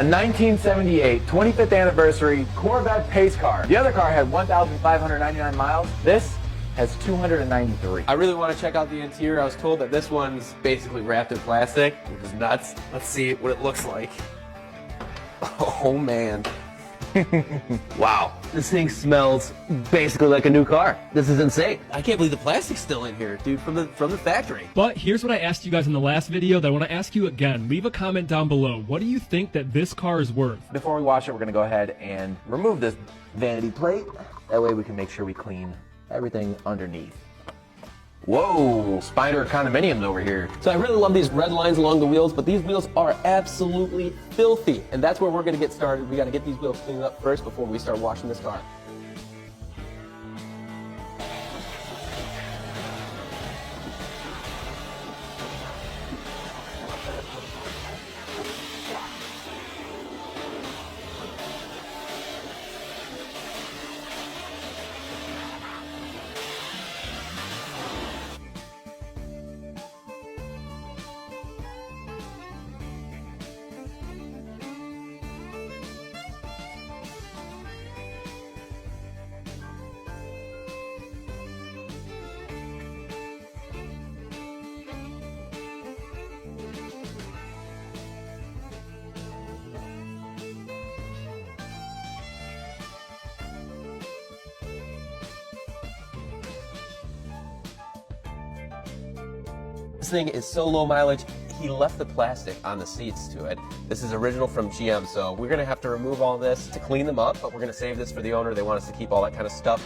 A 1978 25th anniversary Corvette Pace Car. The other car had 1,599 miles. This has 293. I really want to check out the interior. I was told that this one's basically wrapped in plastic, which is nuts. Let's see what it looks like. Oh man. Wow. This thing smells basically like a new car. This is insane. I can't believe the plastic's still in here, dude, from the factory. But here's what I asked you guys in the last video that I want to ask you again. Leave a comment down below. What do you think that this car is worth? Before we wash it, we're gonna go ahead and remove this vanity plate. That way we can make sure we clean everything underneath. Whoa, spider condominiums over here. So I really love these red lines along the wheels, but these wheels are absolutely filthy. And that's where we're gonna get started. We gotta get these wheels cleaned up first before we start washing this car. This thing is so low mileage, he left the plastic on the seats to it. This is original from GM, so we're gonna have to remove all this to clean them up, but we're gonna save this for the owner. They want us to keep all that kind of stuff.